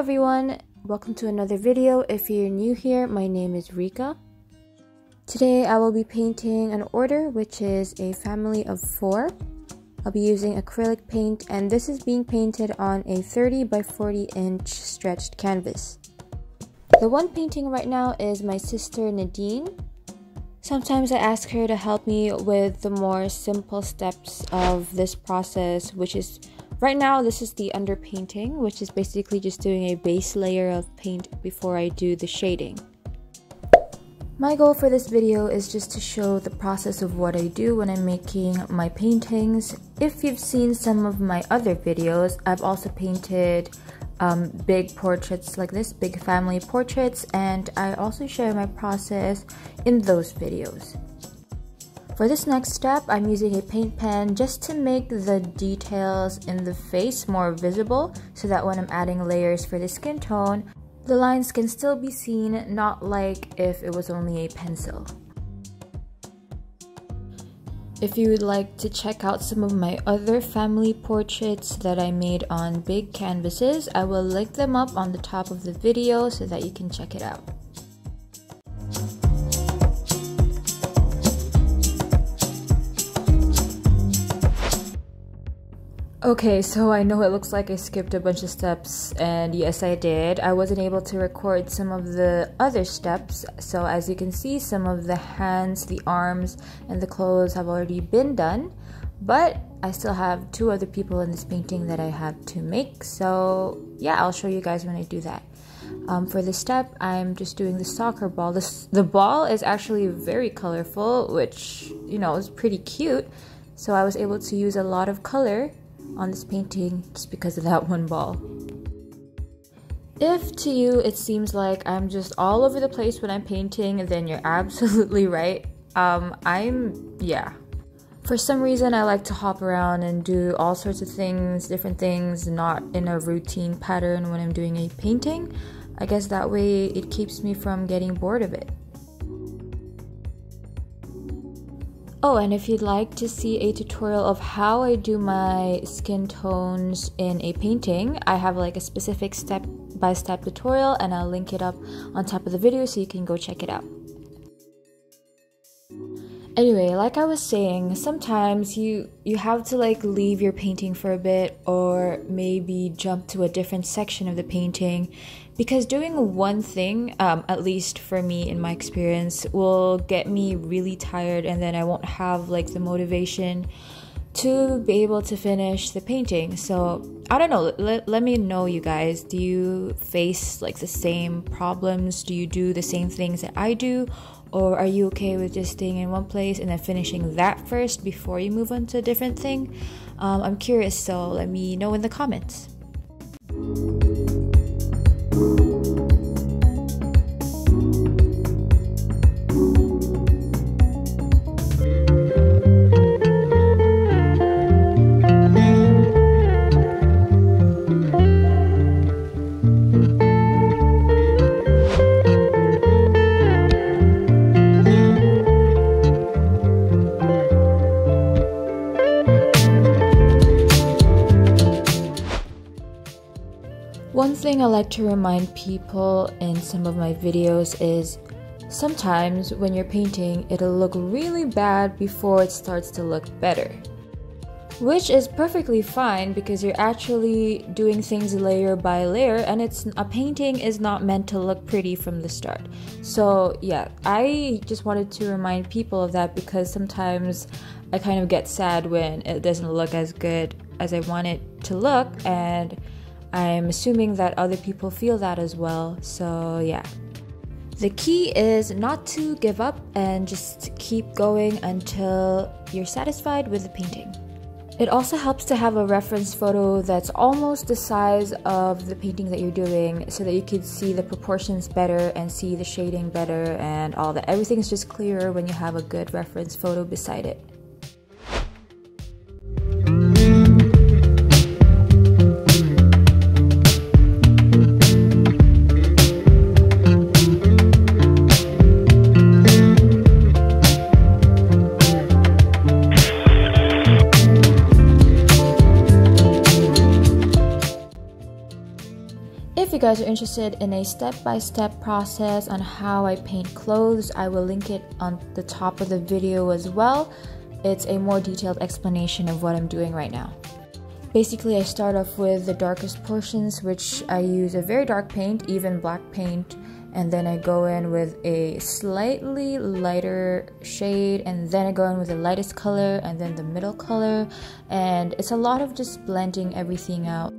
everyone, welcome to another video. If you're new here, my name is RICA. Today I will be painting an order which is a family of 4. I'll be using acrylic paint, and this is being painted on a 30 by 40 inch stretched canvas. The one painting right now is my sister Nadine. Sometimes I ask her to help me with the more simple steps of this process, which is right now this is the underpainting, which is basically just doing a base layer of paint before I do the shading. My goal for this video is just to show the process of what I do when I'm making my paintings. If you've seen some of my other videos, I've also painted big portraits like this, big family portraits, and I also share my process in those videos. For this next step, I'm using a paint pen just to make the details in the face more visible, so that when I'm adding layers for the skin tone, the lines can still be seen, not like if it was only a pencil. If you would like to check out some of my other family portraits that I made on big canvases, I will link them up on the top of the video so that you can check it out. Okay, so I know it looks like I skipped a bunch of steps, and yes I did. I wasn't able to record some of the other steps, so as you can see, some of the hands, the arms, and the clothes have already been done, but I still have 2 other people in this painting that I have to make, so yeah, I'll show you guys when I do that. For this step, I'm just doing the soccer ball. The ball is actually very colorful, which, you know, is pretty cute, so I was able to use a lot of color on this painting just because of that one ball. If to you it seems like I'm just all over the place when I'm painting, then you're absolutely right. Yeah. For some reason I like to hop around and do all sorts of things, different things, not in a routine pattern when I'm doing a painting. I guess that way it keeps me from getting bored of it. Oh, and if you'd like to see a tutorial of how I do my skin tones in a painting, I have like a specific step-by-step tutorial, and I'll link it up on top of the video so you can go check it out. Anyway, like I was saying, sometimes you have to like leave your painting for a bit, or maybe jump to a different section of the painting, because doing one thing, at least for me in my experience, will get me really tired, and then I won't have like the motivation to be able to finish the painting. So I don't know, let me know, you guys, do you face like the same problems? Do you do the same things that I do? Or are you okay with just staying in one place and then finishing that first before you move on to a different thing? I'm curious, so let me know in the comments. One thing I like to remind people in some of my videos is sometimes when you're painting, it'll look really bad before it starts to look better. Which is perfectly fine because you're actually doing things layer by layer, and a painting is not meant to look pretty from the start. So yeah, I just wanted to remind people of that, because sometimes I kind of get sad when it doesn't look as good as I want it to look, and I'm assuming that other people feel that as well, so yeah. The key is not to give up and just keep going until you're satisfied with the painting. It also helps to have a reference photo that's almost the size of the painting that you're doing, so that you can see the proportions better and see the shading better and all that. Everything's just clearer when you have a good reference photo beside it. you guys are interested in a step-by-step process on how I paint clothes, I will link it on the top of the video as well. It's a more detailed explanation of what I'm doing right now. Basically, I start off with the darkest portions, which I use a very dark paint, even black paint, and then I go in with a slightly lighter shade, and then I go in with the lightest color and then the middle color, and it's a lot of just blending everything out.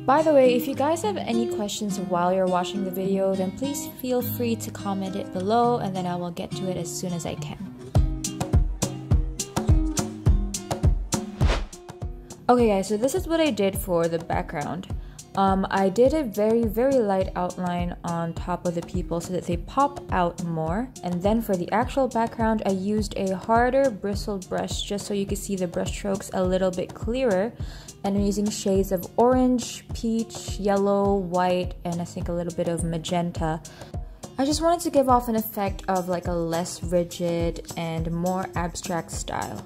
By the way, if you guys have any questions while you're watching the video, then please feel free to comment it below and then I will get to it as soon as I can. Okay guys, so this is what I did for the background. I did a very light outline on top of the people so that they pop out more, and then for the actual background I used a harder bristled brush just so you can see the brush strokes a little bit clearer, and I'm using shades of orange, peach, yellow, white, and I think a little bit of magenta. I just wanted to give off an effect of like a less rigid and more abstract style.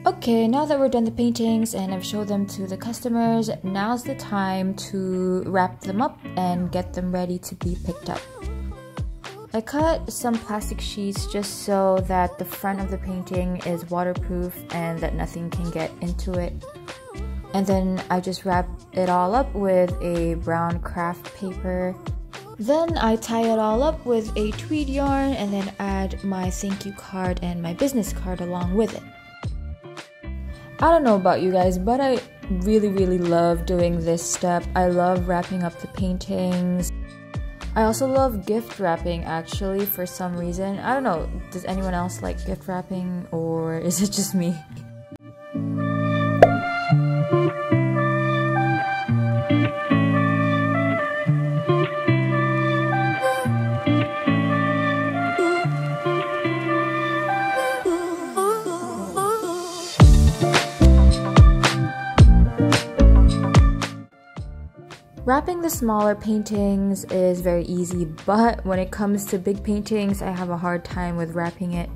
Okay, now that we're done the paintings and I've showed them to the customers, now's the time to wrap them up and get them ready to be picked up. I cut some plastic sheets just so that the front of the painting is waterproof and that nothing can get into it. And then I just wrap it all up with a brown craft paper. Then I tie it all up with a tweed yarn and then add my thank you card and my business card along with it. I don't know about you guys, but I really love doing this step. I love wrapping up the paintings. I also love gift wrapping actually for some reason. I don't know, does anyone else like gift wrapping or is it just me? Wrapping the smaller paintings is very easy, but when it comes to big paintings, I have a hard time with wrapping it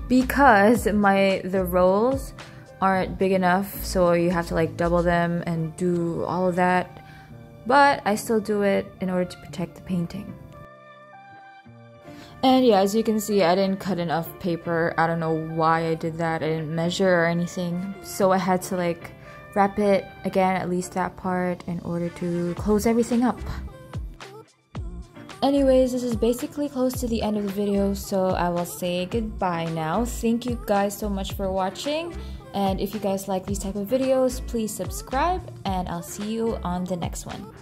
because the rolls aren't big enough, so you have to like double them and do all of that. But I still do it in order to protect the painting. And yeah, as you can see, I didn't cut enough paper. I don't know why I did that. I didn't measure or anything, so I had to like wrap it again, at least that part, in order to close everything up. Anyways, this is basically close to the end of the video, so I will say goodbye now. Thank you guys so much for watching, and if you guys like these type of videos, please subscribe, and I'll see you on the next one.